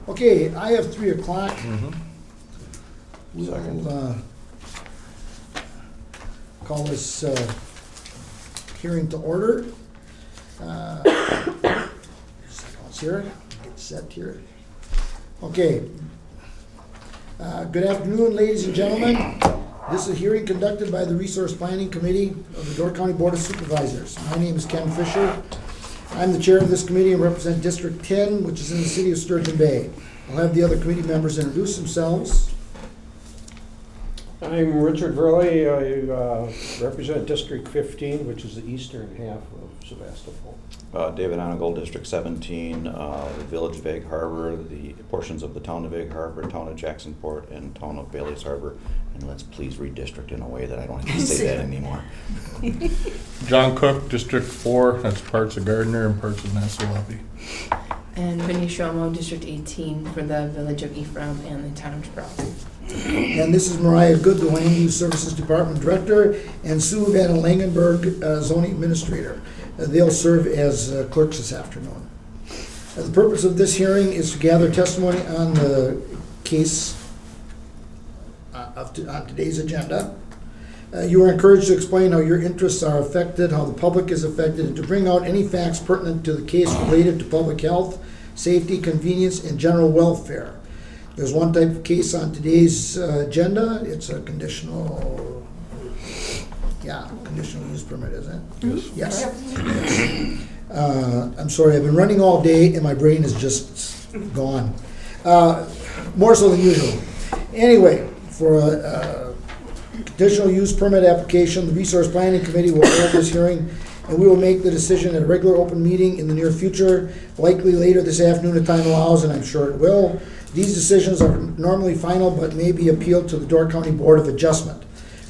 Okay, I have 3 o'clock. Second. We'll call this hearing to order. Let's hear it. Get set here. Okay. Good afternoon, ladies and gentlemen. This is a hearing conducted by the Resource Planning Committee of the Door County Board of Supervisors. My name is Ken Fisher. I'm the chair of this committee and represent District 10, which is in the city of Sturgeon Bay. I'll have the other committee members introduce themselves. I'm Richard Verley. I represent District 15, which is the eastern half of Sebastopol. David Anagold, District 17, the Village of Egg Harbor, the portions of the town of Egg Harbor, town of Jacksonport, and town of Bailey's Harbor. And let's please redistrict in a way that I don't have to say that anymore. John Cook, District 4, that's parts of Gardner and parts of NEWAPA. And Vinnie Shomo, District 18, for the Village of Ephraim and the town of Gibraltar. And this is Mariah Good, the Land Use Services Department Director, and Sue Van Langenberg, Zoning Administrator. They'll serve as clerks this afternoon. The purpose of this hearing is to gather testimony on the case on today's agenda. You are encouraged to explain how your interests are affected, how the public is affected, and to bring out any facts pertinent to the case related to public health, safety, convenience, and general welfare. There's one type of case on today's agenda. It's a conditional use permit, isn't it? Yes. I'm sorry, I've been running all day and my brain is just gone. More so than usual. Anyway, for a conditional use permit application, the Resource Planning Committee will hold this hearing and we will make the decision at a regular open meeting in the near future, likely later this afternoon if time allows, and I'm sure it will. These decisions are normally final but may be appealed to the Door County Board of Adjustment.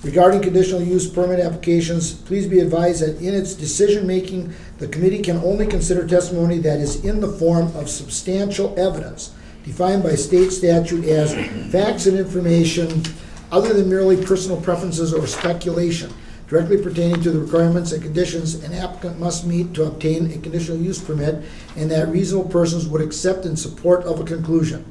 Regarding conditional use permit applications, please be advised that in its decision-making, the committee can only consider testimony that is in the form of substantial evidence, defined by state statute as facts and information other than merely personal preferences or speculation, directly pertaining to the requirements and conditions an applicant must meet to obtain a conditional use permit, and that reasonable persons would accept in support of a conclusion.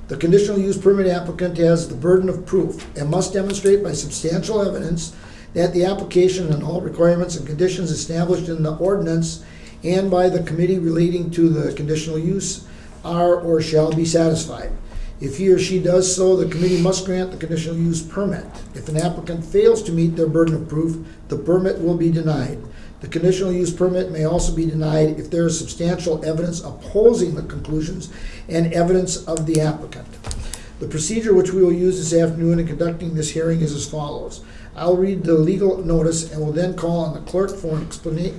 The conditional use permit applicant has the burden of proof and must demonstrate by substantial evidence that the application and all requirements and conditions established in the ordinance and by the committee relating to the conditional use are or shall be satisfied. If he or she does so, the committee must grant the conditional use permit. If an applicant fails to meet their burden of proof, the permit will be denied. The conditional use permit may also be denied if there is substantial evidence opposing the conclusions and evidence of the applicant. The procedure which we will use this afternoon in conducting this hearing is as follows. I'll read the legal notice and will then call on the clerk for an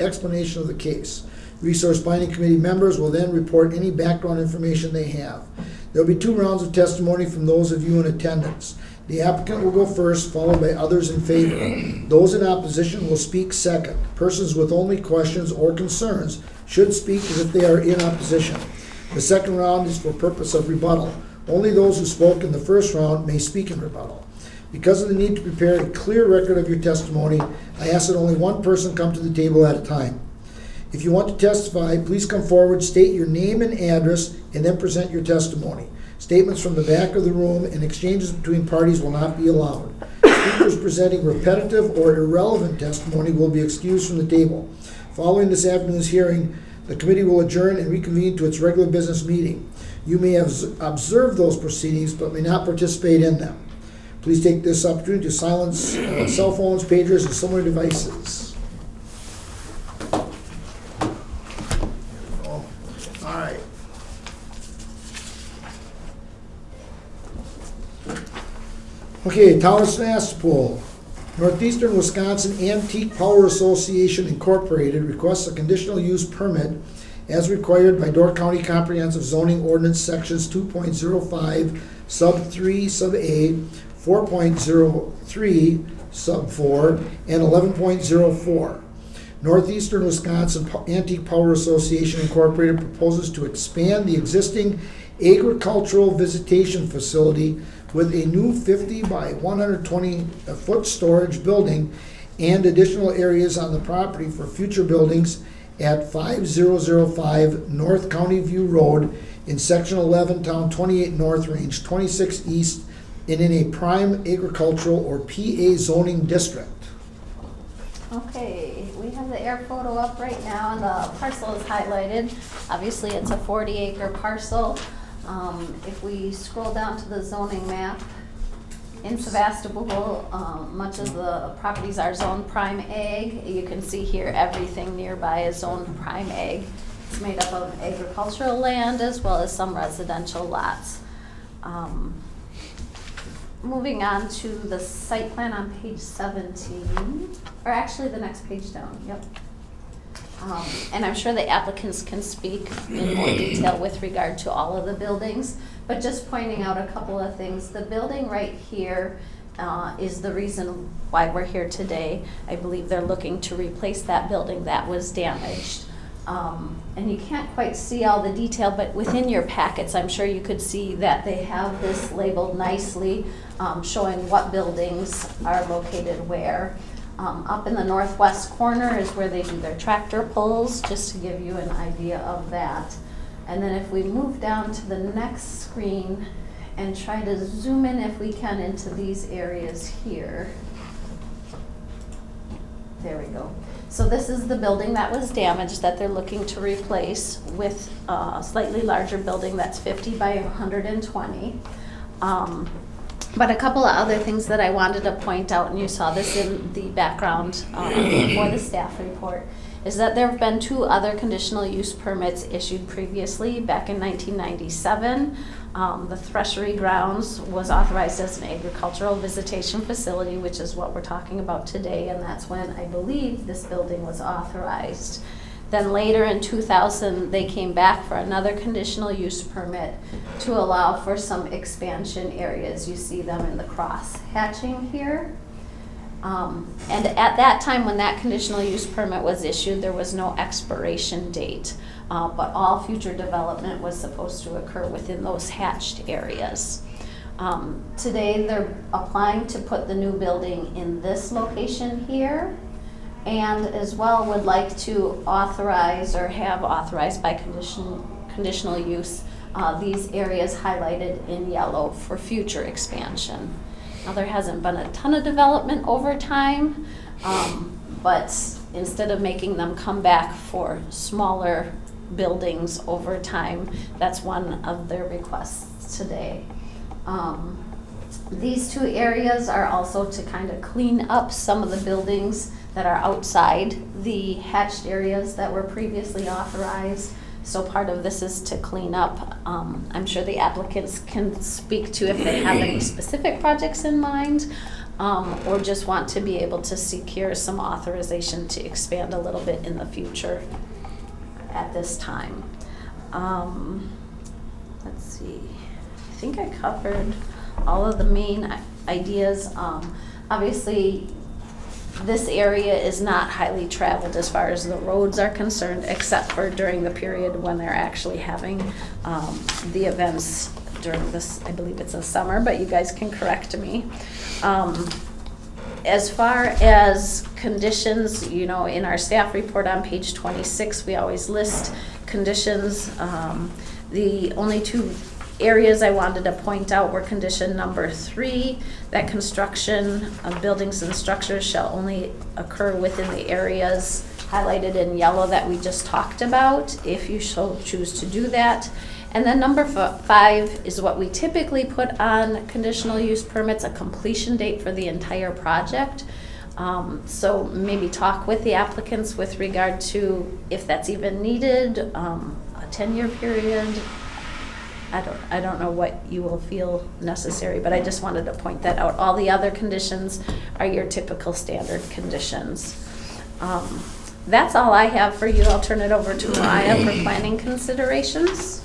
explanation of the case. Resource Planning Committee members will then report any background information they have. There will be 2 rounds of testimony from those of you in attendance. The applicant will go first, followed by others in favor. Those in opposition will speak second. Persons with only questions or concerns should speak as if they are in opposition. The second round is for purpose of rebuttal. Only those who spoke in the first round may speak in rebuttal. Because of the need to prepare a clear record of your testimony, I ask that only one person come to the table at a time. If you want to testify, please come forward, state your name and address, and then present your testimony. Statements from the back of the room and exchanges between parties will not be allowed. Speakers presenting repetitive or irrelevant testimony will be excused from the table. Following this afternoon's hearing, the committee will adjourn and reconvene to its regular business meeting. You may have observed those proceedings but may not participate in them. Please take this opportunity to silence cell phones, pagers, and similar devices. All right. Okay, Town of Sebastopol. Northeastern Wisconsin Antique Power Association Incorporated requests a conditional use permit as required by Door County Comprehensive Zoning Ordinance Sections 2.05 Sub 3 Sub A, 4.03 Sub 4, and 11.04. Northeastern Wisconsin Antique Power Association Incorporated proposes to expand the existing agricultural visitation facility with a new 50 by 120 foot storage building and additional areas on the property for future buildings at 5005 North County View Road in Section 11, Town 28 North, Range 26 East, and in a prime agricultural or PA zoning district. Okay, we have the air photo up right now, and the parcel is highlighted. Obviously, it's a 40-acre parcel. If we scroll down to the zoning map, in Sebastopol, much of the properties are zoned prime ag. You can see here everything nearby is zoned prime ag. It's made up of agricultural land as well as some residential lots. Moving on to the site plan on page 17, or actually the next page down, yep. And I'm sure the applicants can speak in more detail with regard to all of the buildings, but just pointing out a couple of things. The building right here is the reason why we're here today. I believe they're looking to replace that building that was damaged. And you can't quite see all the detail, but within your packets, I'm sure you could see that they have this labeled nicely, showing what buildings are located where. Up in the northwest corner is where they do their tractor pulls, just to give you an idea of that. And then if we move down to the next screen and try to zoom in if we can into these areas here. There we go. So this is the building that was damaged that they're looking to replace with a slightly larger building that's 50 by 120. But a couple of other things that I wanted to point out, and you saw this in the background for the staff report, is that there have been 2 other conditional use permits issued previously back in 1997. The Threshery Grounds was authorized as an agricultural visitation facility, which is what we're talking about today, and that's when I believe this building was authorized. Then later in 2000, they came back for another conditional use permit to allow for some expansion areas. You see them in the cross hatching here. And at that time when that conditional use permit was issued, there was no expiration date, but all future development was supposed to occur within those hatched areas. Today they're applying to put the new building in this location here, and as well would like to authorize or have authorized by conditional use these areas highlighted in yellow for future expansion. Now, there hasn't been a ton of development over time, but instead of making them come back for smaller buildings over time, that's one of their requests today. These 2 areas are also to kind of clean up some of the buildings that are outside the hatched areas that were previously authorized. So part of this is to clean up. I'm sure the applicants can speak to if they have any specific projects in mind, or just want to be able to secure some authorization to expand a little bit in the future at this time. Let's see, I think I covered all of the main ideas. Obviously, this area is not highly traveled as far as the roads are concerned, except for during the period when they're actually having the events during this, I believe it's in summer, but you guys can correct me. As far as conditions, you know, in our staff report on page 26, we always list conditions. The only 2 areas I wanted to point out were condition number 3, that construction of buildings and structures shall only occur within the areas highlighted in yellow that we just talked about, if you so choose to do that. And then number 5 is what we typically put on conditional use permits, a completion date for the entire project. So maybe talk with the applicants with regard to if that's even needed, a 10-year period. I don't know what you will feel necessary, but I just wanted to point that out. All the other conditions are your typical standard conditions. That's all I have for you. I'll turn it over to Mariah for planning considerations.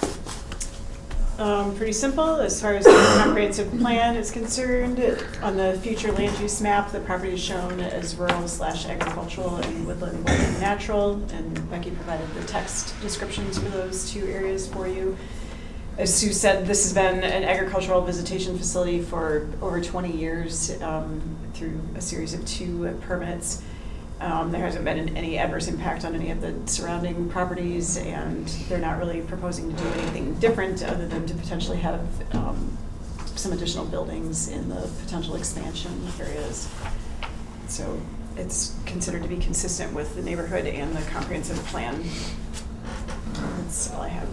Pretty simple. As far as the comprehensive plan is concerned, on the future land use map, the property is shown as rural/agricultural and woodland and natural, and Becky provided the text descriptions for those 2 areas for you. As Sue said, this has been an agricultural visitation facility for over 20 years through a series of 2 permits. There hasn't been any adverse impact on any of the surrounding properties, and they're not really proposing to do anything different other than to potentially have some additional buildings in the potential expansion areas. So it's considered to be consistent with the neighborhood and the comprehensive plan. That's all I have.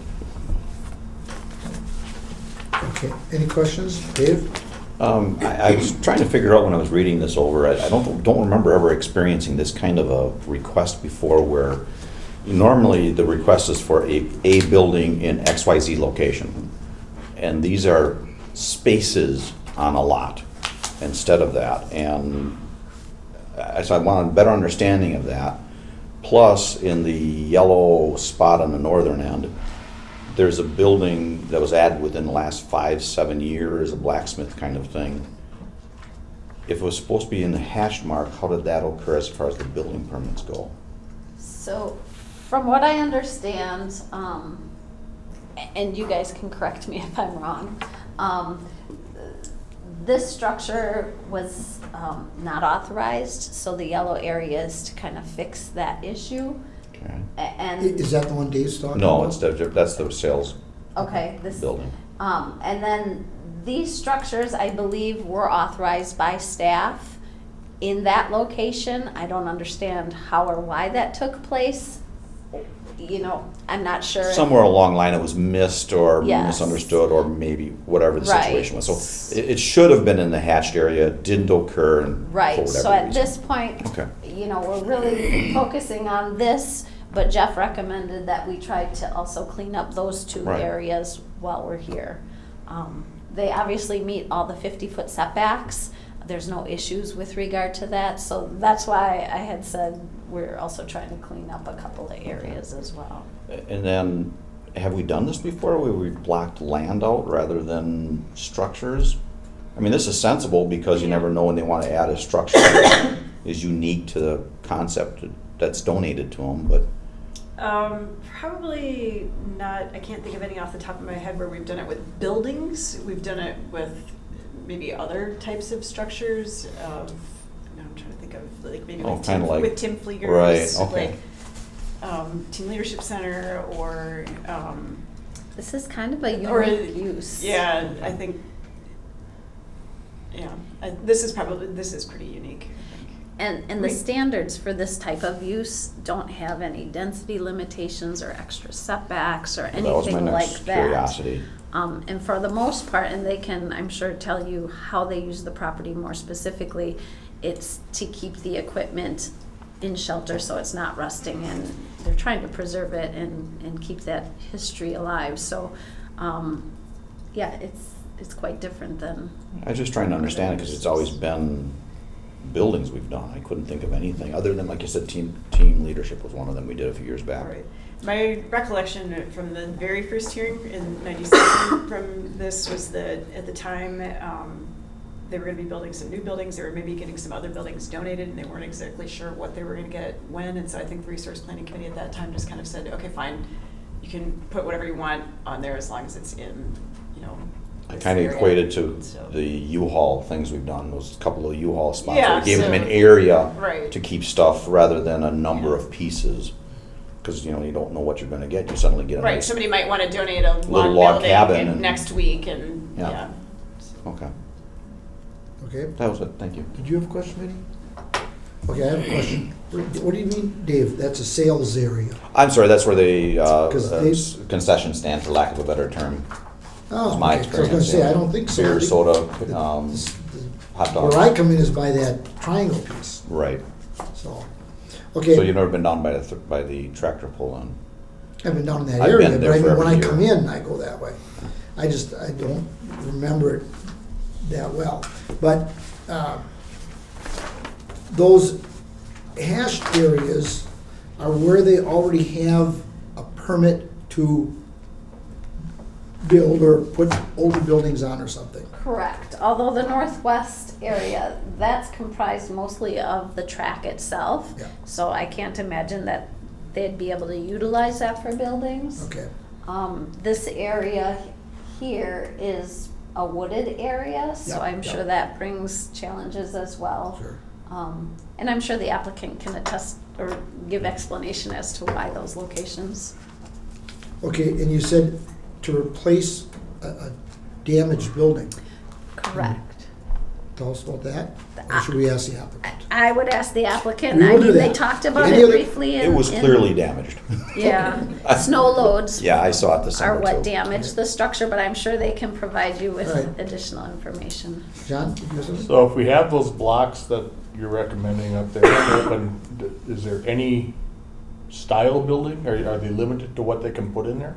Okay, any questions? Dave? I was trying to figure out when I was reading this over, I don't remember ever experiencing this kind of a request before where normally the request is for a building in XYZ location. And these are spaces on a lot instead of that. And so I want a better understanding of that. Plus, in the yellow spot on the northern end, there's a building that was added within the last 5-7 years, a blacksmith kind of thing. If it was supposed to be in the hash mark, how did that occur as far as the building permits go? So, from what I understand, and you guys can correct me if I'm wrong, this structure was not authorized, so the yellow area is to kind of fix that issue. Okay. Is And, that the one Dave's talking No, about? that's the sales okay, this, building. and then these structures, I believe, were authorized by staff in that location. I don't understand how or why that took place. You know, I'm not sure. Somewhere along the line it was missed or Yes. misunderstood or maybe whatever the Right. situation was. So it should have been in the hatched area, didn't occur and for Right, whatever so at reason. this point, Okay. you know, we're really focusing on this, but Jeff recommended that we try to also clean up those two Right. areas while we're here. They obviously meet all the 50-foot setbacks. There's no issues with regard to that, so that's why I had said we're also trying to clean up a couple of areas as well. And then, have we done this before where we've blocked land out rather than structures? I mean, this is sensible because you never know when they want to add a structure that is unique to the concept that's donated to them, but Probably not, I can't think of any off the top of my head where we've done it with buildings. We've done it with maybe other types of structures of, I'm trying to think of, like maybe Oh, with kinda Tim, like- with Tim Fleegers. right, okay. Like Team Leadership Center or, This is kind of a Or- unique use. yeah, I think, yeah, this is pretty unique, I think. And the Right. standards for this type of use don't have any density limitations or extra setbacks or that was my anything like next that. curiosity. And for the most part, and they can, I'm sure, tell you how they use the property more specifically, it's to keep the equipment in shelter so it's not rusting, and they're trying to preserve it and keep that history alive. So, yeah, it's quite different than. I was just trying to understand it because it's always been buildings we've done. I couldn't think of anything other than, like you said, team leadership was one of them we did a few years back. Right. My recollection from the very first hearing in '97 from this was that at the time they were going to be building some new buildings. They were maybe getting some other buildings donated, and they weren't exactly sure what they were going to get when. And so I think the Resource Planning Committee at that time just kind of said, okay, fine, you can put whatever you want on there as long as it's in, you know. I this kind of area. equated to So- the U-Haul things we've done, those couple of U-Haul spots. Yeah, where we gave them so- an area Right. to keep stuff rather than a number Yeah. of pieces. Because, you know, you don't know what you're going to get. You suddenly get a Right, nice... somebody might want to donate a Little log log building cabin and- next week, and Yeah. yeah. Okay, Okay, that was it. Thank you. did you have a question, Vinnie? Okay, I have a question. What do you mean, Dave? That's a sales area? I'm sorry, that's where the 'Cause they- concession stand, for lack of a better term. Oh, It's my okay. 'Cause I was gonna experience. say, yeah. I don't think so. Beer, soda, This- hot dogs. Where I come in is by that triangle piece, Right. so. So Okay, you've never been down by the tractor pull-in? I've been down in that I've area, been but there I for mean, when I every come year. in, I go that way. I don't remember it that well. But those hashed areas are where they already have a permit to build or put older buildings on or something. Correct, although the northwest area, that's comprised mostly of the track itself. Yeah. So I can't imagine that they'd be able to utilize that for buildings. Okay, This area here is a wooded area, so Yeah, I'm yeah. sure that brings challenges as well. sure. And I'm sure the applicant can attest or give explanation as to why those locations. Okay, and you said to replace a damaged building. Correct. Tell us about that, or should we ask the applicant? I would ask the applicant. We I will do mean, they that. talked about Any it other- briefly. It was clearly damaged. Yeah, snow loads Yeah, I saw it this are summer what too. damaged the structure, but I'm sure they can provide you with Right. additional information. John, did you have something? So if we have those blocks that you're recommending up there, open, is there any style building, or are they limited to what they can put in there?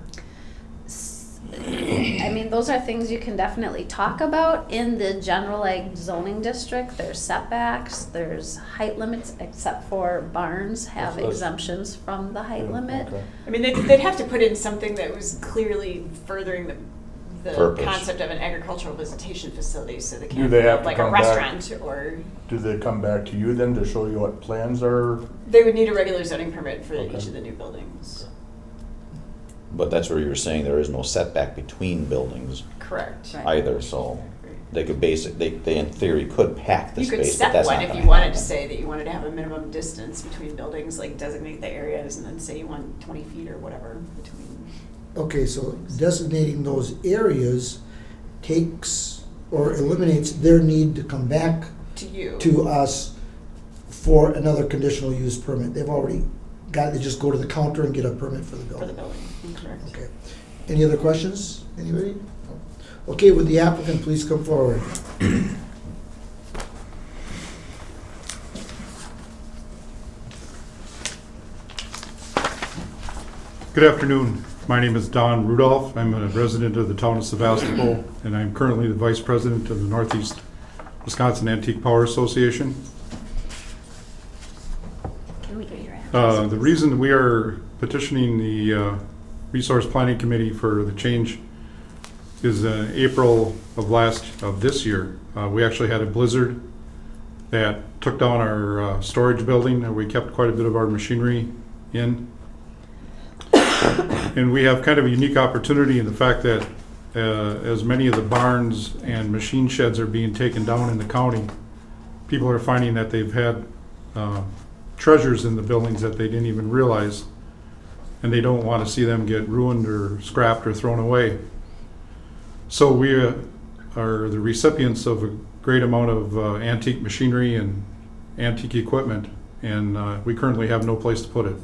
I mean, those are things you can definitely talk about in the general ag zoning district. There's setbacks, there's height limits, except for barns have That's- exemptions from the height Yeah, limit. okay. I mean, they'd have to put in something that was clearly furthering the Purpose. concept of an agricultural visitation facility, so they Do can't they have build to like a come back? restaurant, or Do they come back to you then to show you what plans are? they would need a regular zoning permit for Okay. each of the new buildings. But that's where you're saying there is no setback between buildings Correct. Right. either, so they could they in theory could pack the You could space, but set that's one not if gonna you wanted to happen. say that you wanted to have a minimum distance between buildings, like designate the areas, and then say you want 20 feet or whatever between. Okay, so designating those areas takes or eliminates their need to come back To you. to us for another conditional use permit. They've already got, they just go to the counter and get a permit for the For the building. building, correct. Okay. Any other questions? Anybody? Okay, would the applicant please come forward? Good afternoon. My name is Don Rudolph. I'm a resident of the town of Sevastopol, and I'm currently the vice president of the Northeast Wisconsin Antique Power Association. Can we get your address? The reason we are petitioning the Resource Planning Committee for the change is April of this year, we actually had a blizzard that took down our storage building, and we kept quite a bit of our machinery in. And we have kind of a unique opportunity in the fact that as many of the barns and machine sheds are being taken down in the county, people are finding that they've had treasures in the buildings that they didn't even realize, and they don't want to see them get ruined or scrapped or thrown away. So we are the recipients of a great amount of antique machinery and antique equipment, and we currently have no place to put it.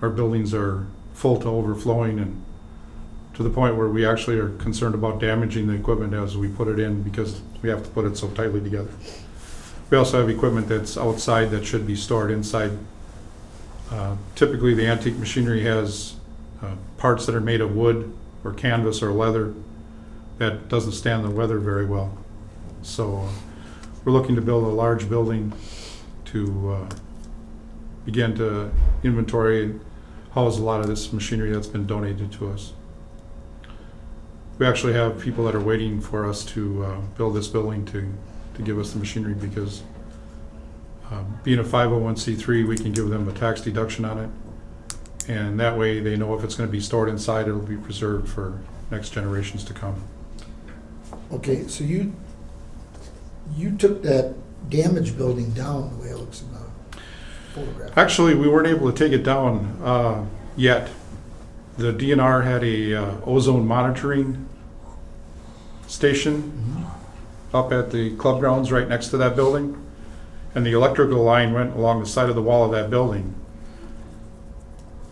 Our buildings are full to overflowing, and to the point where we actually are concerned about damaging the equipment as we put it in because we have to put it so tightly together. We also have equipment that's outside that should be stored inside. Typically the antique machinery has parts that are made of wood or canvas or leather that doesn't stand the weather very well. So we're looking to build a large building to begin to inventory and house a lot of this machinery that's been donated to us. We actually have people that are waiting for us to build this building to give us the machinery because being a 501c3, we can give them a tax deduction on it. And that way they know if it's going to be stored inside, it'll be preserved for next generations to come. Okay, so you took that damaged building down the way it looks in the photograph. Actually, we weren't able to take it down yet. The DNR had a ozone monitoring station up at the club grounds right next to that building, and the electrical line went along the side of the wall of that building.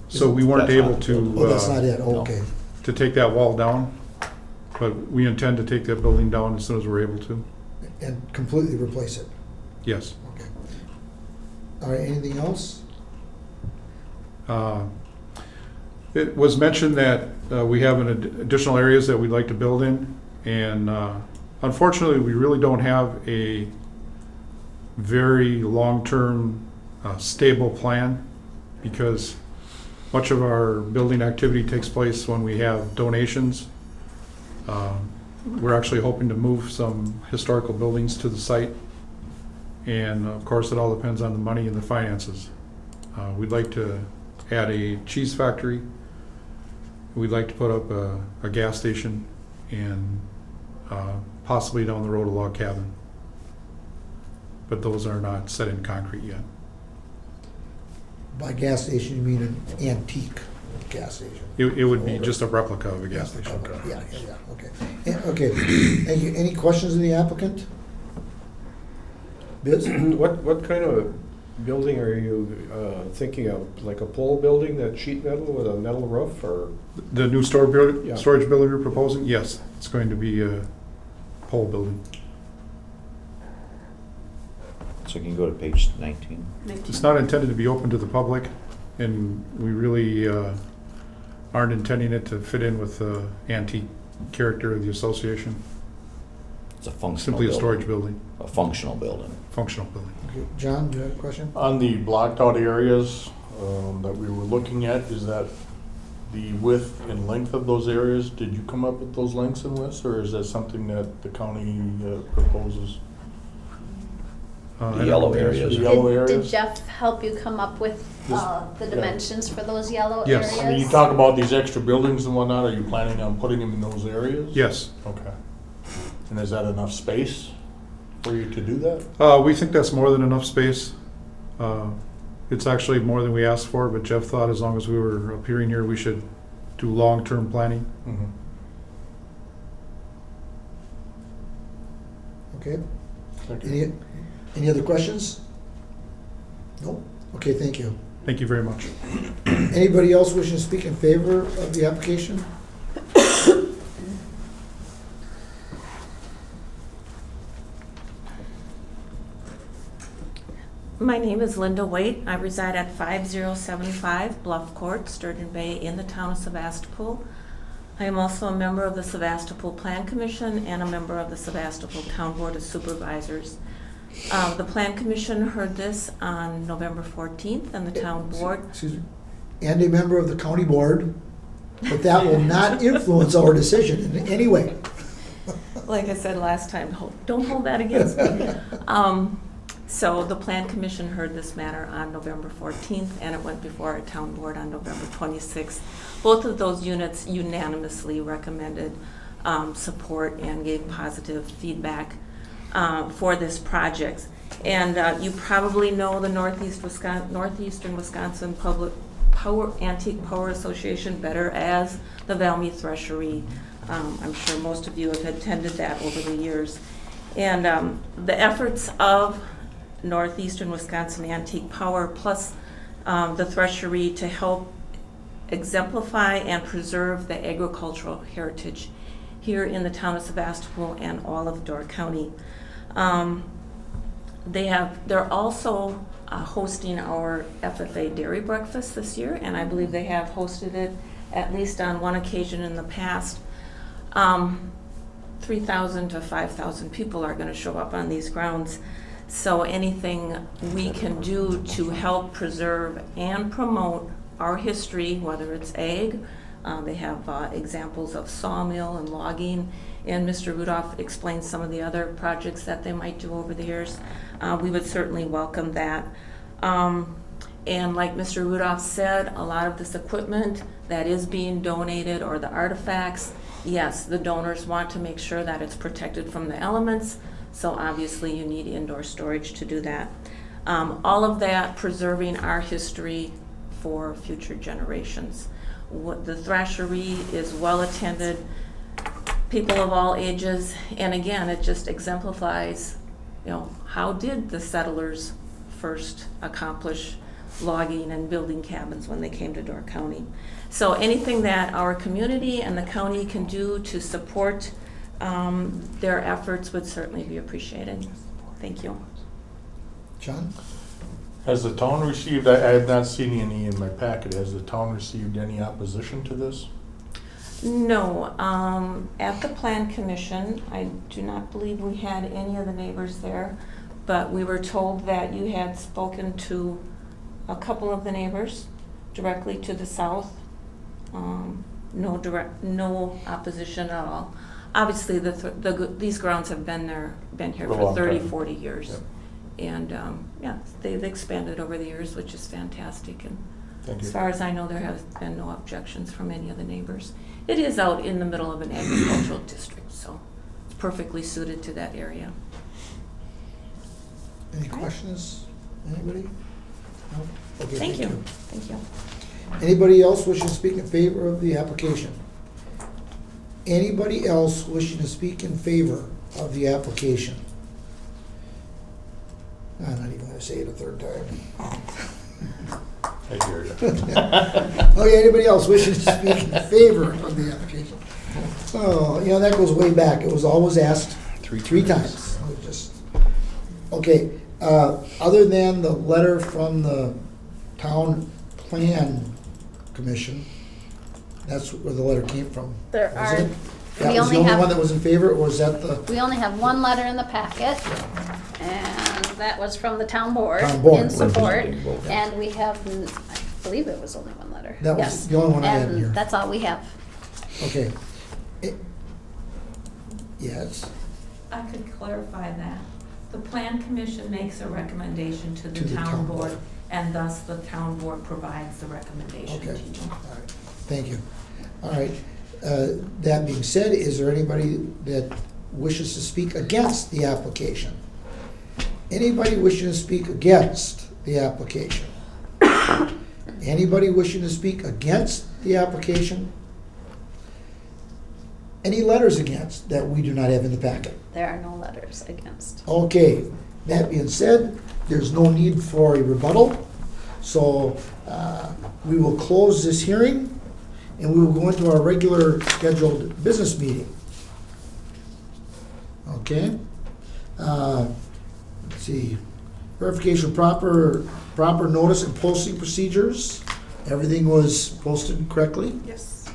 So we weren't That's not able the Oh, that's not to it, okay. take that wall down, but we intend to take that building down as soon as we're able to. And completely replace it, Yes. okay. All right, anything else? It was mentioned that we have additional areas that we'd like to build in, and unfortunately, we really don't have a very long-term stable plan because much of our building activity takes place when we have donations. We're actually hoping to move some historical buildings to the site, and of course, it all depends on the money and the finances. We'd like to add a cheese factory. We'd like to put up a gas station and possibly down the road a log cabin. but those are not set in concrete yet. By gas station, you mean an antique gas station? It would be just a replica of a gas station. Yeah, okay. Okay, thank you. Any questions of the applicant? Biz? What kind of building are you thinking of? Like a pole building, that sheet metal with a metal roof, or? The new storage Yeah. building we're proposing, yes, it's going to be a pole building. So you can go to page 19. It's not intended to be open to the public, and we really aren't intending it to fit in with the antique character of the association. It's a functional Simply a building. storage building, A functional building. functional building. Okay, John, do you have a question? On the blocked out areas that we were looking at, is that the width and length of those areas? Did you come up with those lengths and widths, or is that something that the county proposes? The yellow areas. The yellow Did areas? Jeff help you come up with the dimensions for those yellow Yes. areas? I mean, you talk about these extra buildings and whatnot, are you planning on putting them in those areas? Yes, Okay. And is that enough space for you to do that? we think that's more than enough space. It's actually more than we asked for, but Jeff thought as long as we were appearing here, we should do long-term planning. Mhm. Okay, Thank you. any other questions? No? Okay, thank you. Thank you very much. Anybody else wishing to speak in favor of the application? My name is Linda Waite. I reside at 5075 Bluff Court, Sturgeon Bay, in the town of Sebastopol. I am also a member of the Sebastopol Plan Commission and a member of the Sebastopol Town Board of Supervisors. The Plan Commission heard this on November 14th, and the town board. Excuse me. And a member of the county board, but that will not influence our decision in any way. Like I said last time, don't hold that against me. So the Plan Commission heard this matter on November 14th, and it went before our town board on November 26th. Both of those units unanimously recommended support and gave positive feedback for this project. And you probably know the Northeastern Wisconsin Public Antique Power Association better as the Valmy Threshery. I'm sure most of you have attended that over the years. And the efforts of Northeastern Wisconsin Antique Power plus the Threshery to help exemplify and preserve the agricultural heritage here in the town of Sebastopol and all of Door County. They're also hosting our FFA Dairy Breakfast this year, and I believe they have hosted it at least on one occasion in the past. 3,000 to 5,000 people are going to show up on these grounds. So anything we can do to help preserve and promote our history, whether it's ag, they have examples of sawmill and logging, and Mr. Rudolph explained some of the other projects that they might do over the years. We would certainly welcome that. And like Mr. Rudolph said, a lot of this equipment that is being donated, or the artifacts, yes, the donors want to make sure that it's protected from the elements, so obviously you need indoor storage to do that. All of that preserving our history for future generations. The Threshery is well attended, people of all ages, and again, it just exemplifies, how did the settlers first accomplish logging and building cabins when they came to Door County. So anything that our community and the county can do to support their efforts would certainly be appreciated. Thank you. John? Has the town received, I have not seen any in my packet, has the town received any opposition to this? No, at the Plan Commission, I do not believe we had any of the neighbors there, but we were told that you had spoken to a couple of the neighbors directly to the south. No opposition at all. Obviously, these grounds have been here for 30, 40 years. Yep. And yeah, they've expanded over the years, which is fantastic. And Thank you. as far as I know, there have been no objections from any of the neighbors. It is out in the middle of an agricultural district, so it's perfectly suited to that area. Any questions? Anybody? No? Okay, Thank you. Thank you. Anybody else wishing to speak in favor of the application? Anybody else wishing to speak in favor of the application? I'm not even gonna say it a third time. I hear you. Okay, anybody else wishing to speak in favor of the application? Oh, you know, that goes way back. It was always asked three times. It was just, okay, other than the letter from the town plan commission, that's where the letter came from. There wasn't are- it? That we was the only only have- one that was in favor, or was that the? We only have one letter in the packet, and that was from the town board Town board. in support. Representing both. And we have, I believe it was only one letter. That was Yes. the only one I have And here. that's all we have. Okay. Yes, I could clarify that. The Plan Commission makes a recommendation to To the the town town board, board. and thus the town board provides the recommendation okay, to you. all right, thank you. All right, that being said, is there anybody that wishes to speak against the application? Anybody wishing to speak against the application? Anybody wishing to speak against the application? Any letters against that we do not have in the packet? There are no letters against. Okay, that being said, there's no need for a rebuttal, so we will close this hearing, and we will go into our regular scheduled business meeting. Okay? Let's see, verification of proper notice and posting procedures. Everything was posted correctly? Yes.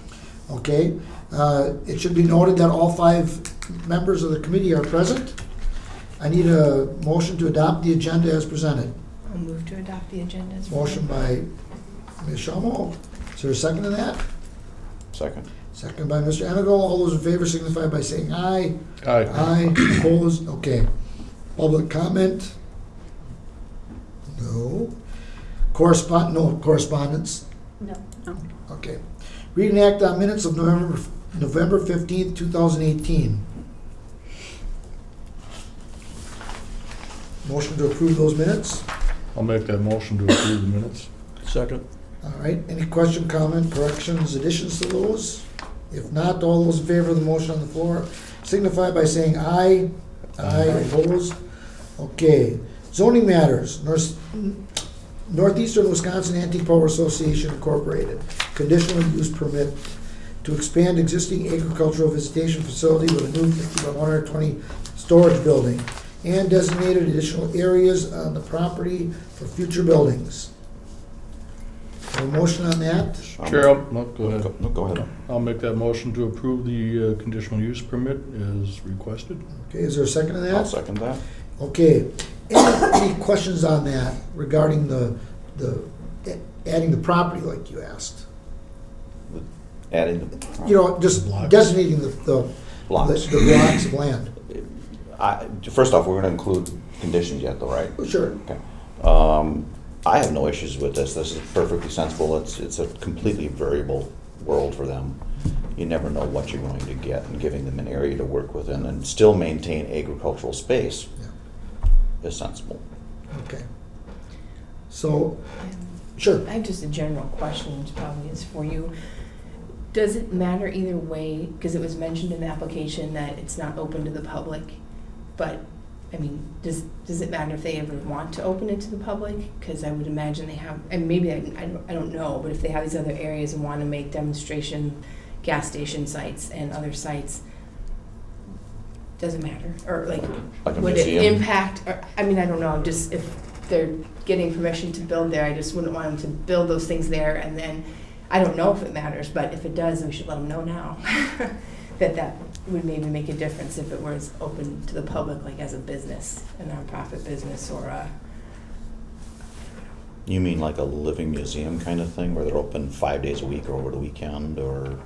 Okay, it should be noted that all 5 members of the committee are present. I need a motion to adopt the agenda as presented. I'll move to adopt the agenda as Motion by Ms. Shamo. Is there a second to that? Second. Second by Mr. Enigo. All those in favor signify by saying aye. Aye. Aye, opposed, okay. Public comment? No. No correspondence? No. No. Okay. Read and act on minutes of November 15th, 2018. Motion to approve those minutes? I'll make that motion to approve the minutes. Second. All right, any question, comment, corrections, additions to those? If not, all those in favor of the motion on the floor signify by saying aye. Aye, opposed? Okay. Zoning matters, Northeastern Wisconsin Antique Power Association Incorporated, conditional use permit to expand existing agricultural visitation facility with a new 50 by 120 storage building and designated additional areas on the property for future buildings. A motion on that? Chair, no, go ahead. No, go ahead. I'll make that motion to approve the conditional use permit as requested. Okay, is there a second to that? I'll second that. Okay, any questions on that regarding the adding the property like you asked? Adding the. You know, just Blocks. designating the Blocks. the blocks of land. First off, we're gonna include conditions yet though, right? Sure. Okay. I have no issues with this. This is perfectly sensible. It's a completely variable world for them. You never know what you're going to get, and giving them an area to work within and still maintain agricultural space is sensible. Okay. So, sure. I have just a general question, which probably is for you. Does it matter either way, because it was mentioned in the application that it's not open to the public, but, I mean, does it matter if they ever want to open it to the public? Because I would imagine they have, and maybe, I don't know, but if they have these other areas and want to make demonstration gas station sites and other sites, doesn't matter, or like Like a would it museum? impact, or, I mean, I don't know, just if they're getting permission to build there, I just wouldn't want them to build those things there, and then, I don't know if it matters, but if it does, then we should let them know now. That would maybe make a difference if it was open to the public, like as a business, a nonprofit business, or a, You mean like a living museum kind of thing, where they're open 5 days a week or over the weekend, or?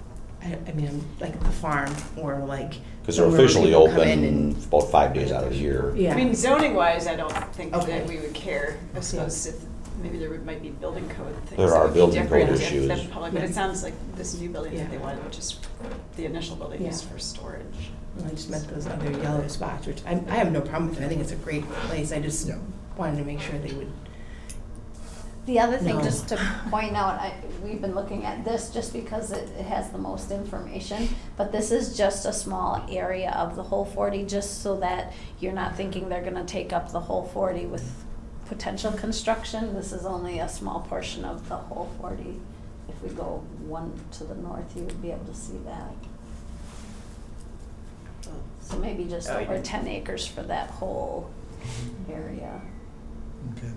I mean, like the farm, or like. Because they're somewhere where officially people come in open and- about 5 days out of the year. Yeah. I mean, zoning wise, I don't think Okay. that we would care. I suppose if maybe there might be building code things. There that are would be building different code if issues. the public- But Yeah. it sounds like this new building that they Yeah. wanted, which is the initial building Yeah. used for storage. I just meant those other yellow spots, which I have no problem with it. I think it's a great place. I just Yeah. wanted to make sure they would. The other thing, No. just to point out, we've been looking at this just because it has the most information, but this is just a small area of the whole 40, just so that you're not thinking they're gonna take up the whole 40 with potential construction. This is only a small portion of the whole 40. If we go one to the north, you would be able to see that. So maybe just Oh, over yeah. 10 acres for that whole area. Okay.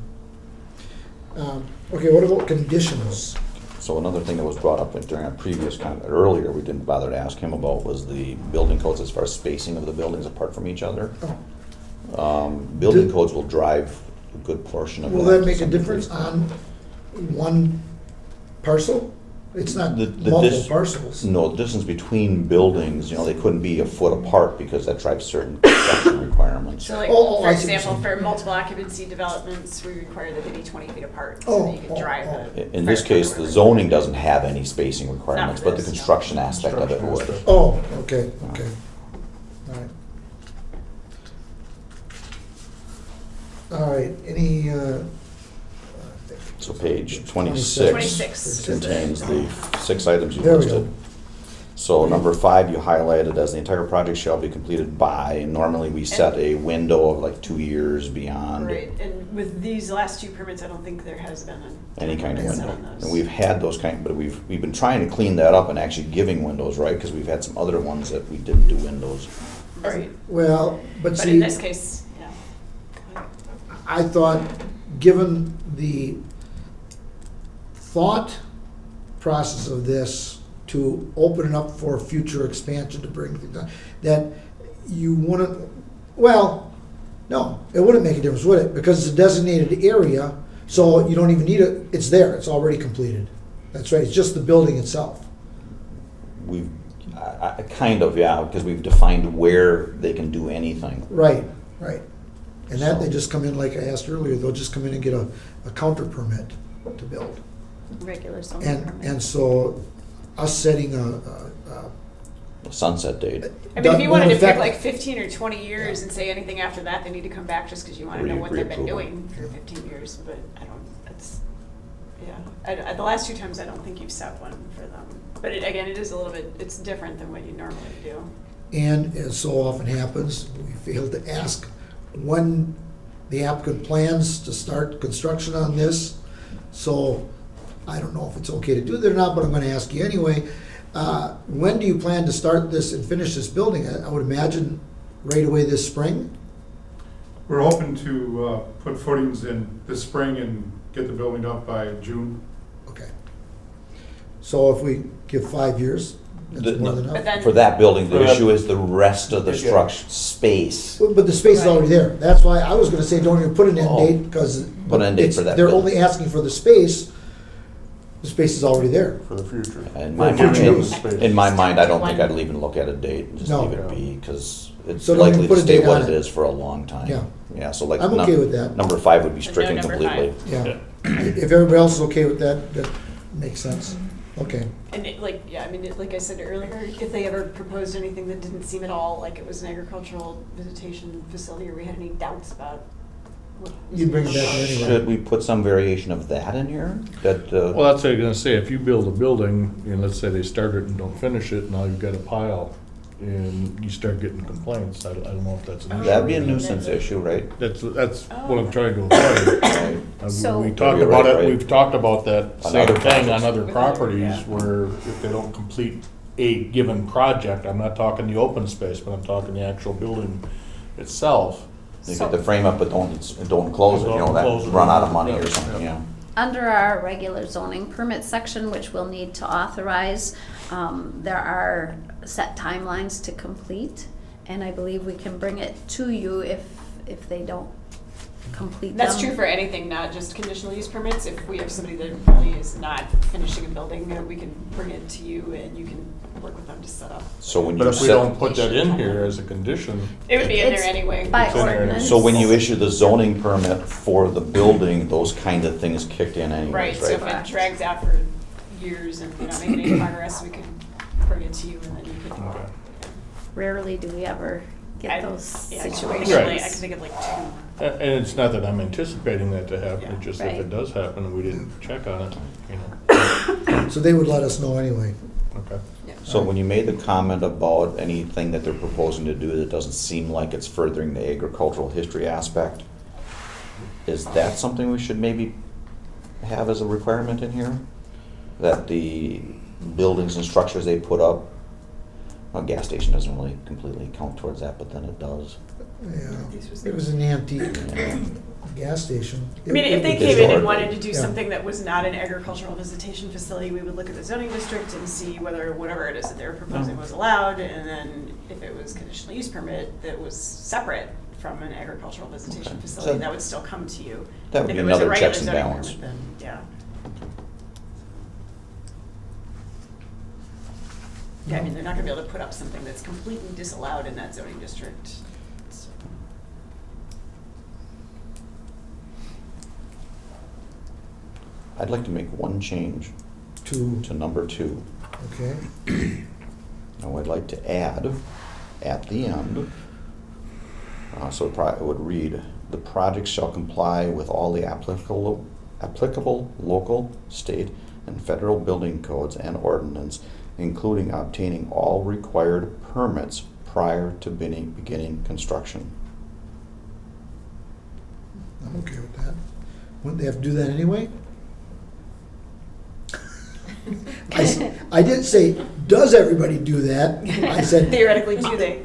Okay, what about conditions? So another thing that was brought up during a previous comment earlier, we didn't bother to ask him about, was the building codes as far as spacing of the buildings apart from each other. Oh, Building Did- codes will drive a good portion of that. will that to make a some difference degree. on one parcel? It's not The multiple dis- parcels. No, the distance between buildings, they couldn't be a foot apart because that drives certain construction requirements. So like, Oh, for I see what you're example, saying. for multiple occupancy developments, we require that they be 20 feet apart, so Oh, that you can oh, drive oh. the. In this fire case, truck the or zoning doesn't have any spacing requirements, but the this, no. construction aspect of it would. Construction Oh, okay, okay. All right. All right, any, So page 26. 26. contains the 6 items you There we listed. go. So number 5, you highlighted as the entire project shall be completed by, and normally we set a window of like 2 years beyond Right, and with these last 2 permits, I don't think there has been any kind of set window. on those. And we've had those but we've been trying to clean that up and actually giving windows, right? Because we've had some other ones that we didn't do windows. Right, well, but but see. in this case, yeah. I thought, given the thought process of this, to open it up for future expansion, to bring things down, that you wouldn't, well, no, it wouldn't make a difference, would it? Because it's a designated area, so you don't even need it, it's there, it's already completed. That's right, it's just the building itself. We've, kind of, yeah, because we've defined where they can do anything. Right, right. And that, they So- just come in, like I asked earlier, they'll just come in and get a counter permit to build. Regular zoning And permit. so, us setting a Sunset date. I mean, if you wanted to pick effect- like 15 or 20 years and say anything after that, they need to come back just because you want to know what they've been Reapproval. doing for 15 years, but I don't, that's, yeah. The last 2 times, I don't think you've set one for them. But again, it is a little bit, it's different than what you normally do. And as so often happens, we fail to ask when the applicant plans to start construction on this. So I don't know if it's okay to do that or not, but I'm gonna ask you anyway. When do you plan to start this and finish this building? I would imagine right away this spring? We're hoping to put footings in this spring and get the building up by June. Okay. So if we give 5 years, The- that's more no, than But enough. then. For that building, the For that- issue is the rest of the Yeah. structure, space. But the space is already there. That's why I was gonna say, don't even put an end Oh. date, because. Put an end date for that They're building. only asking for the space. The space is already there. For the future. In my For future mind, use. in my mind, I don't think I'd even look at a date and just No. leave it be, because it's So don't even likely put to a stay date what on it it. is for a long time. Yeah. Yeah, so like. I'm okay with that. Number 5 would be So no stricken number completely. 5. Yeah. If everybody else is okay with that, that makes sense. Okay. And like I said earlier, if they ever proposed anything that didn't seem at all like it was an agricultural visitation facility, or we had any doubts about what. You'd bring it back anyway. Should we put some variation of that in here? That, Well, that's what I'm gonna say, if you build a building, and let's say they start it and don't finish it, now you've got a pile, and you start getting complaints, I don't know if that's an issue. that'd be a nuisance issue, right? That's what I'm trying to avoid. So- We talked You're about right, it, right. we've talked about that On same other thing on projects. other With properties, yeah. where if they don't complete a given project, I'm not talking the open space, but I'm talking the actual building itself. They get the frame up, but don't close it, Don't close that it. run out of money or Yeah. something, yeah. Under our regular zoning permit section, which we'll need to authorize, there are set timelines to complete, and I believe we can bring it to you if they don't complete them. That's true for anything, not just conditional use permits. If we have somebody that really is not finishing a building, we can bring it to you and you can work with them to set up. So when But you if we set, don't put that in here as a condition, It would be in It's there anyway. by It's in there. ordinance. so when you issue the zoning permit for the building, those kind of things kick in Right, anyways, so if right? it drags out for years and you're not making any progress, we could bring it to you and then you could. okay. Rarely do we ever get I- those yeah, situations. occasionally, I can think of like two. And it's not that I'm anticipating that to happen, it's just if Right. it does happen and we didn't check on it, you know, So they would let us know anyway. okay. So when you made the comment about anything that they're proposing to do that doesn't seem like it's furthering the agricultural history aspect, is that something we should maybe have as a requirement in here? That the buildings and structures they put up, a gas station doesn't really completely count towards that, but then it does. Yeah, it was an antique gas station. I mean, if they It's came in and hard. wanted to do Yeah. something that was not an agricultural visitation facility, we would look at the zoning district and see whether whatever it is that they were proposing was allowed, and then if it was conditional use permit that was separate from an agricultural visitation Okay. facility, So that would still come to you. that would If be it was a another regular checks and zoning balance. permit, then, yeah. Yeah, I mean, they're not gonna be able to put up something that's completely disallowed in that zoning district. So- I'd like to make one change To, to number 2. okay, Now, I'd like to add, at the end, so it would read, "The project shall comply with all the applicable local, state, and federal building codes and ordinance, including obtaining all required permits prior to beginning construction." I'm okay with that. Wouldn't they have to do that anyway? I didn't say, does everybody do that? I said, Theoretically, do they?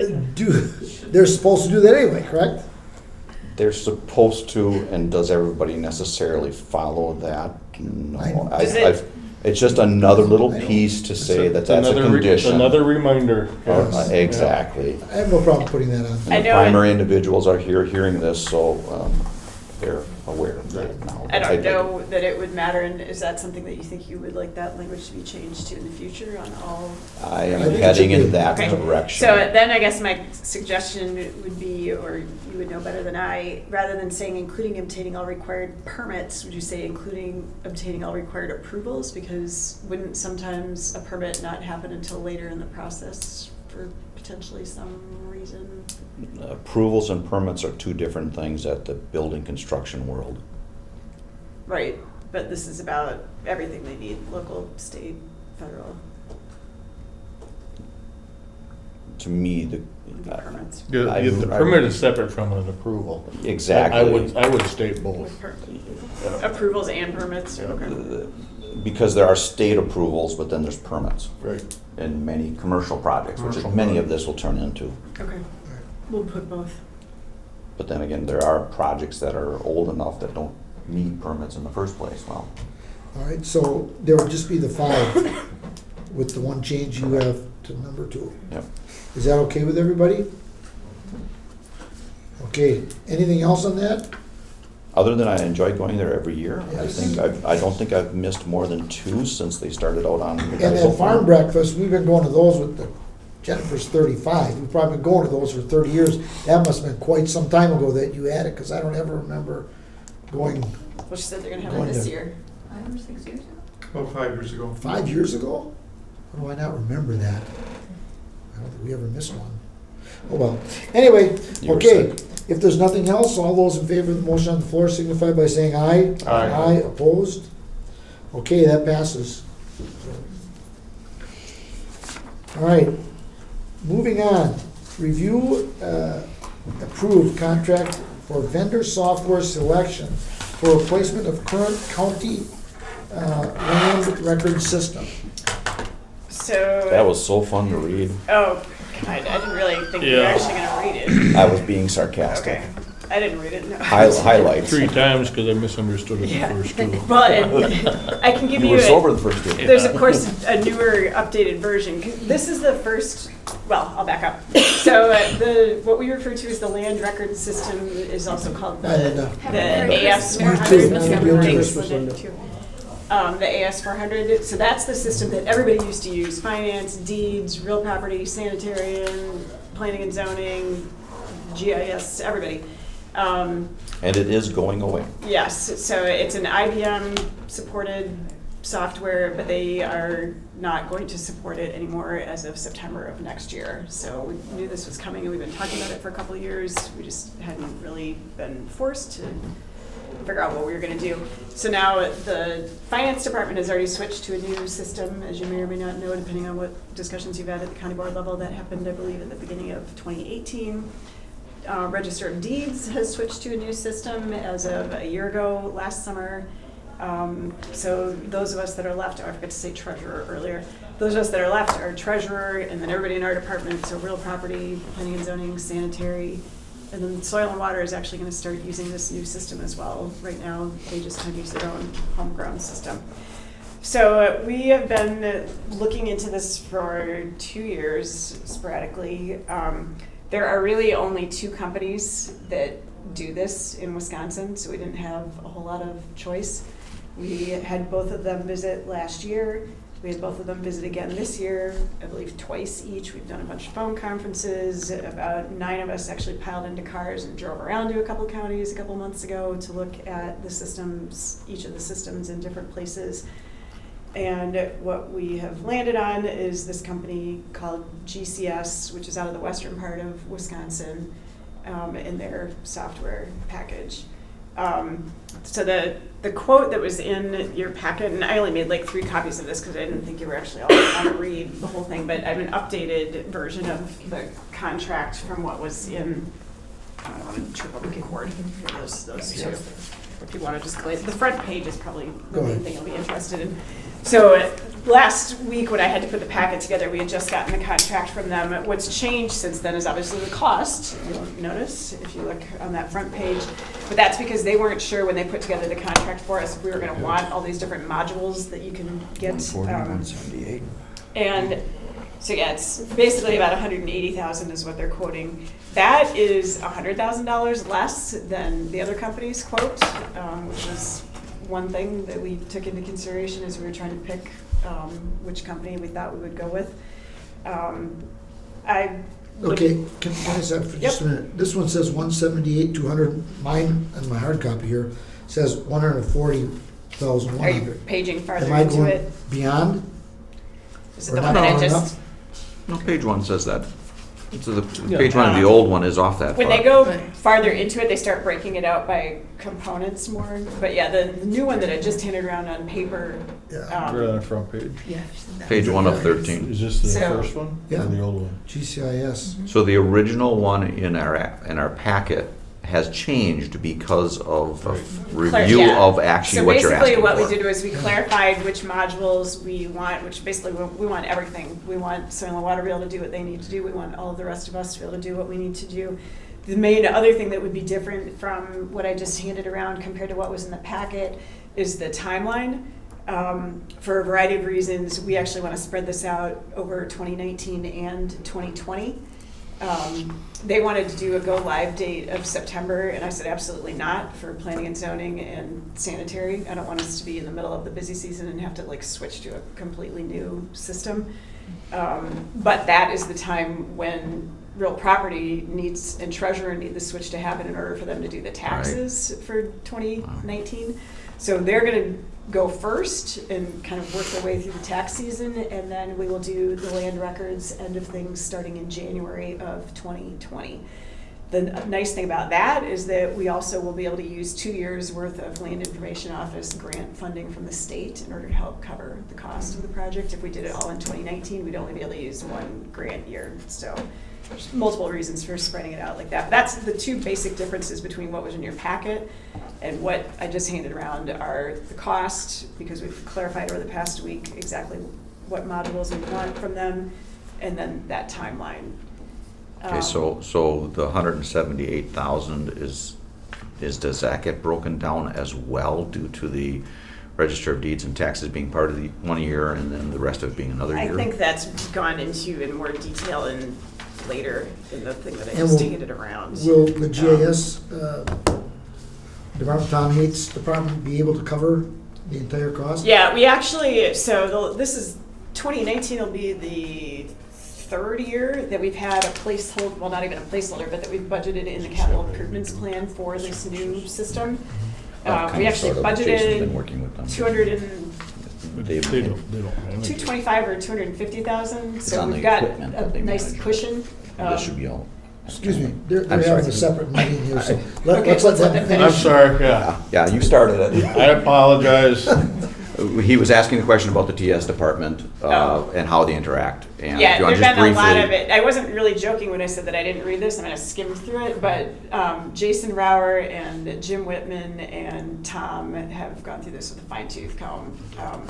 they're supposed to do that anyway, correct? They're supposed to, and does everybody necessarily follow that? No. Does it- It's just another little I don't- piece to say that It's that's a another condition. Another reminder. yes. Exactly. I have no problem putting that on. I And the know primary individuals are here hearing this, so they're aware of that now. I don't know that it would matter, and is that something that you think you would like that language to be changed to in the future on all? I I am think it heading should be. in that Okay. direction. So then I guess my suggestion would be, or you would know better than I, rather than saying including obtaining all required permits, would you say including obtaining all required approvals? Because wouldn't sometimes a permit not happen until later in the process for potentially some reason? Approvals and permits are two different things at the building construction world. Right, but this is about everything they need, local, state, federal, To me, permits. The permit is separate from an approval. exactly. I would state both. With approvals and permits, Yeah. okay. Because there are state approvals, but then there's permits Right. in many commercial projects, which Commercial many of projects. this will turn into. Okay, we'll put both. But then again, there are projects that are old enough that don't need permits in the first place. Well, All right, so there would just be the 5 with the one change you have to number 2. yep. Is that okay with everybody? Okay, anything else on that? Other than I enjoy going there every year, Yes. I don't think I've missed more than 2 since they started out on. And then farm breakfast, we've been going to those with the, Jennifer's 35, we've probably been going to those for 30 years. That must have been quite some time ago that you had it, because I don't ever remember going Well, she said they're gonna have Going one this to- year. 5 or 6 years ago? About 5 years ago. 5 years ago? How do I not remember that? I don't think we ever missed one. Oh, well. Anyway, You were okay, sick. if there's nothing else, all those in favor of the motion on the floor signify by saying aye. Aye. Aye, opposed? Okay, that passes. All right, moving on. Review, approve contract for vendor software selection for replacement of current county land record system. So. That was so fun to read. Oh, God, I didn't really think you were Yeah. actually gonna read it. I was being sarcastic. Okay, I didn't read it, no. Highlights. 3 times because I misunderstood it Yeah. the first 2. Well, I can give You you were a. sober the first 2. There's of course a newer, updated version. 'Cause this is the first. Well, I'll back up. So what we refer to as the land record system is also called the And, the Merry AS Christmas. 400. Merry Thanks, Christmas, Linda, too. the AS400. So that's the system that everybody used to use: finance, deeds, real property, sanitarian, planning and zoning, GIS, everybody. And it is going away. Yes, so it's an IBM-supported software, but they are not going to support it anymore as of September of next year. So we knew this was coming, and we've been talking about it for a couple of years. We just hadn't really been forced to figure out what we were going to do. So now the finance department has already switched to a new system, as you may or may not know, depending on what discussions you've had at the county board level. That happened, I believe, at the beginning of 2018. Register of Deeds has switched to a new system as of a year ago, last summer. So those of us that are left, I forgot to say treasurer earlier, those of us that are left are treasurer, and then everybody in our department, so real property, planning and zoning, sanitary, and then soil and water is actually going to start using this new system as well. Right now, they just kind of use their own homegrown system. So we have been looking into this for 2 years sporadically. There are really only 2 companies that do this in Wisconsin, so we didn't have a whole lot of choice. We had both of them visit last year. We had both of them visit again this year, I believe twice each. We've done a bunch of phone conferences. About 9 of us actually piled into cars and drove around to a couple counties a couple months ago to look at the systems, each of the systems in different places. And what we have landed on is this company called GCS, which is out of the western part of Wisconsin, in their software package. So the quote that was in your packet, and I only made like 3 copies of this because I didn't think you were actually all going to read the whole thing, but I have an updated version of the contract from what was in, I don't want to trip over the keyboard for those 2. If you want to just glaze, the front page is probably the main thing you'll be interested in. So last week when I had to put the packet together, we had just gotten the contract from them. What's changed since then is obviously the cost. You'll notice if you look on that front page. But that's because they weren't sure when they put together the contract for us if we were going to want all these different modules that you can get. 178. And so yeah, it's basically about $180,000 is what they're quoting. That is $100,000 less than the other company's quote, which is one thing that we took into consideration as we were trying to pick which company we thought we would go with. Okay, can I stop for just a minute? This one says 178, 200. Mine on my hard copy here says 140,100. Are you paging farther Am I into going it? beyond? Is it Or the not one that I far just? enough? No, page 1 says that. So the page 1 of the old one is off that When far. they go Right. farther into it, they start breaking it out by components more. But yeah, the new one that I just handed around on paper. Yeah. Right on the front page. Yeah. Page 1 of 13. Is this the So- first one Yeah. or the old one? GCIS. So the original one in our packet has changed because of a review Yeah. of actually what you're So asking basically what for. we did was we clarified which modules we want, which basically we want everything. We want soil and water to be able to do what they need to do. We want all of the rest of us to be able to do what we need to do. The main other thing that would be different from what I just handed around compared to what was in the packet is the timeline. For a variety of reasons, we actually want to spread this out over 2019 and 2020. They wanted to do a go live date of September, and I said absolutely not for planning and zoning and sanitary. I don't want us to be in the middle of the busy season and have to like switch to a completely new system. But that is the time when real property needs and treasurer need the switch to happen in order for them to do the taxes for 2019. So they're going to go first and kind of work their way through the tax season, and then we will do the land records end of things starting in January of 2020. The nice thing about that is that we also will be able to use 2 years worth of Land Information Office grant funding from the state in order to help cover the cost of the project. If we did it all in 2019, we'd only be able to use 1 grant year. So there's multiple reasons for spreading it out like that. But that's the 2 basic differences between what was in your packet and what I just handed around are the cost, because we've clarified over the past week exactly what modules we want from them, and then that timeline. Okay, so the 178,000 is does that get broken down as well due to the Register of Deeds and Taxes being part of the 1 year and then the rest of it being another year? I think that's gone into in more detail and later in the thing that I And just will- handed around. Will the GIS, Department of Tom Hates Department be able to cover the entire cost? Yeah, we actually, this is, 2019 will be the third year that we've had a placeholder, well, not even a placeholder, but that we've budgeted in the capital improvements plan for this new system. We actually Jason's been budgeted working with them. 225 or 250,000, It's so on the we've got equipment that they a nice manage. cushion. This should be all. Excuse me, they're I'm sorry. having a separate meeting here, so Okay, let's let let's let them them I'm finish. sorry, yeah. Yeah, you started it. I apologize. He was asking the question about the TS department Oh. and how they interact. And Yeah, if you want there's to just been a lot briefly- of it. I wasn't really joking when I said that I didn't read this. I'm going to skim through it. But Jason Rauer and Jim Whitman and Tom have gone through this with a fine-tooth comb. And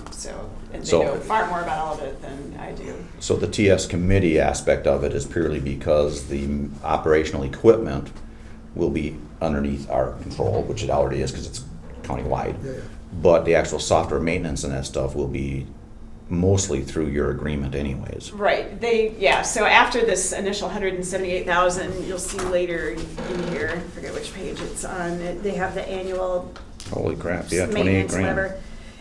they So- know far more about all of it than I do. So the TS committee aspect of it is purely because the operational equipment will be underneath our control, which it already is because it's countywide. Yeah, yeah. But the actual software maintenance and that stuff will be mostly through your agreement anyways. Right. So after this initial 178,000, you'll see later in here, I forget which page it's on, they have the annual Holy crap, yeah, 28 maintenance, grand. whatever.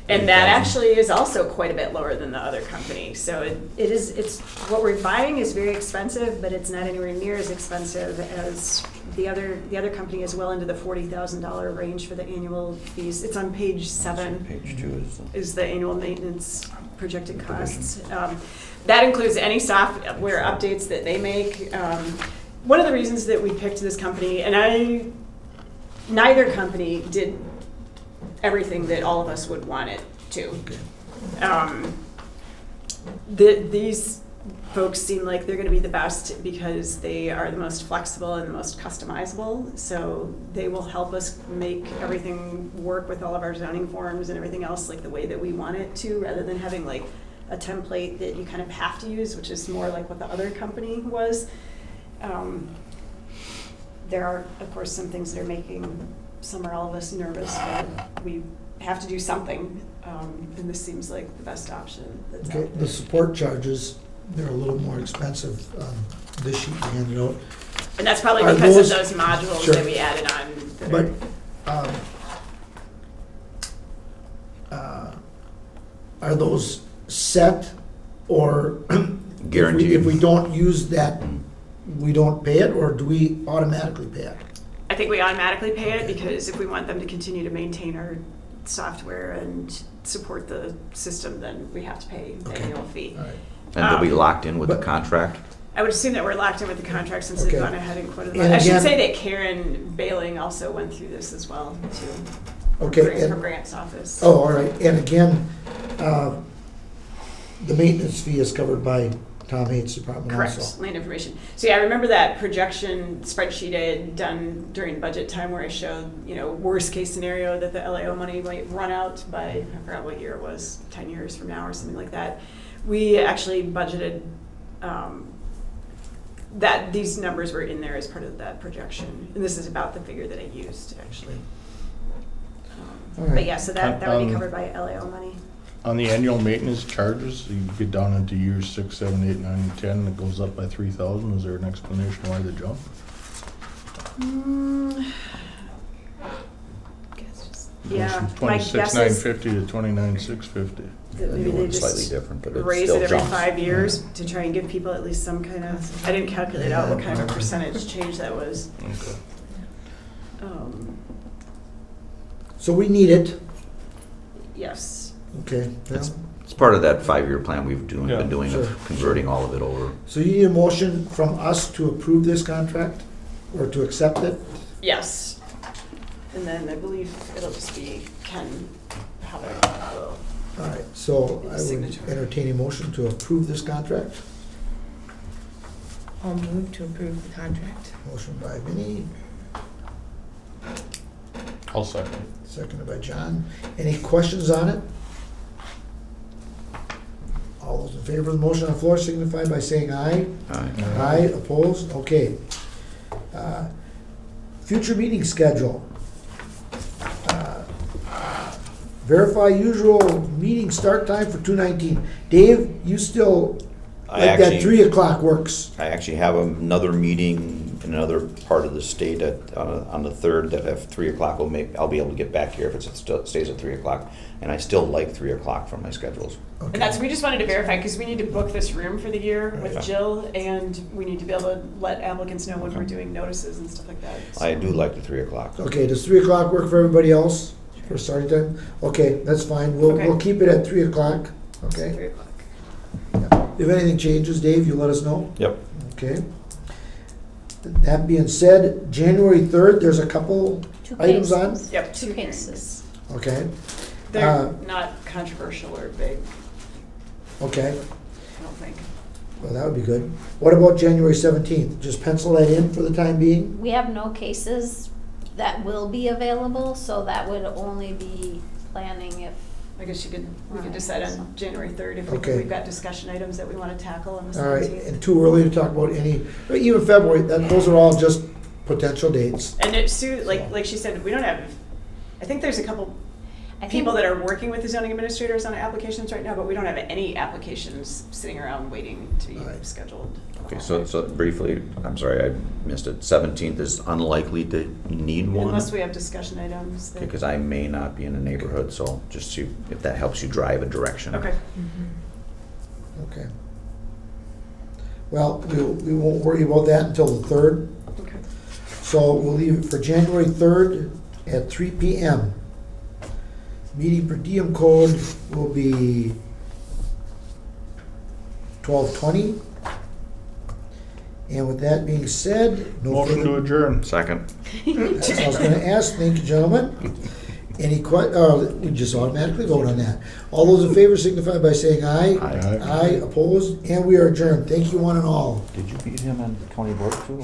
And that actually is also quite a bit lower than the other company. So it's what we're buying is very expensive, but it's not anywhere near as expensive as the other company is well into the $40,000 range for the annual fees. It's on page 7. Page 2 Is the annual maintenance projected costs. That includes any software updates that they make. One of the reasons that we picked this company, and neither company did everything that all of us would want it to. These folks seem like they're going to be the best because they are the most flexible and the most customizable. So they will help us make everything work with all of our zoning forms and everything else like the way that we want it to, rather than having like a template that you kind of have to use, which is more like what the other company was. There are, of course, some things that are making some or all of us nervous, but we have to do something, and this seems like the best option that's Okay, out the there. support charges, they're a little more expensive, this sheet we handed out. And that's probably Are because those- of those modules Sure. that we added on. that But, are those set, or Guaranteed. if we don't use that, we don't pay it, or do we automatically pay it? I think we automatically pay it because if we want them to continue to maintain our software and support the system, then we have to pay the Okay. annual fee. All right. And they'll be locked in with the But- contract? I would assume that we're locked in with the contract since Okay. they've gone ahead and quoted And that. I should again- say that Karen Bailing also went through this as well, too. Okay, For and, Grant's office. oh, all right, and again, the maintenance fee is covered by Tom Hates' department also. Correct, land information. So yeah, I remember that projection spreadsheet I had done during budget time where I showed, worst case scenario that the LAO money might run out by, I forgot what year it was, 10 years from now or something like that. We actually budgeted, that these numbers were in there as part of that projection. And this is about the figure that I used, actually. All right. But yeah, so that would be Um, covered by LAO money. On the annual maintenance charges, you get down into years 6, 7, 8, 9, and 10, and it goes up by 3,000. Is there an explanation why the jump? Yeah, It goes from my 26,950 guess is to 29,650. that The maybe new they one's slightly just different, but it raise still it every jumps. 5 years to try and give people at least some kind of, I didn't calculate out what kind of a percentage change that was. Okay. So we need it, Yes. okay. yeah. It's part of that 5-year plan we've Yeah, been doing sure, of converting all of it over. So you need a motion from us to approve this contract, or to accept it? Yes. And then I believe it'll just be Ken Howard. All right, so I would Signature. entertain a motion to approve this contract. I'll move to approve the contract. Motion by Vinnie, I'll second. seconded by John. Any questions on it? All those in favor of the motion on the floor signify by saying aye. Aye, opposed? Okay. Future meeting schedule. Verify usual meeting start time for 2/19. Dave, you still, I like that actually- 3 o'clock works? I actually have another meeting in another part of the state on the 3rd that at 3 o'clock I'll be able to get back here if it still stays at 3 o'clock. And I still like 3 o'clock from my schedules. And that's, we just wanted to verify, because we need to book this room for the year with Okay. Jill, and we need to be able to let applicants know when we're doing notices and stuff like that. I do like the 3 o'clock. Okay, does 3 o'clock work for everybody else for starting time? Okay, that's fine. We'll Okay. keep it at 3 o'clock, So okay? 3 o'clock. If anything changes, Dave, you let us know, Yep. okay? That being said, January 3rd, there's a couple Two items on? cases. Yep, Two cases. Okay, They're not controversial or big, okay, I don't think. well, that would be good. What about January 17th? Just pencil that in for the time being? We have no cases that will be available, so that would only be planning if, I guess we could Alright, decide so- on January 3rd if Okay. we've got discussion items that we want to tackle on the All right, 17th. and too early to talk about any, or even February, those are all just potential dates. And it, Sue, like she said, we don't have, I think there's a couple I think. people that are working with the zoning administrators on applications right now, but we don't have any applications sitting around waiting to be Right. scheduled. Okay, so briefly, I'm sorry, I missed it. 17th is unlikely to need one. Unless we have discussion items. that- Because I may not be in the neighborhood, so just see if that helps you drive a direction. Okay. Okay. Well, we won't worry about that until the 3rd. Okay. So we'll leave it for January 3rd at 3 PM. Meeting per diem code will be 12:20. And with that being said, no Motion to further. adjourn. Second. That's what I was gonna ask. Thank you, gentlemen. Any we just automatically vote on that. All those in favor signify by saying aye. Aye. Aye, opposed, and we are adjourned. Thank you, one and all. Did you beat him on the county board too?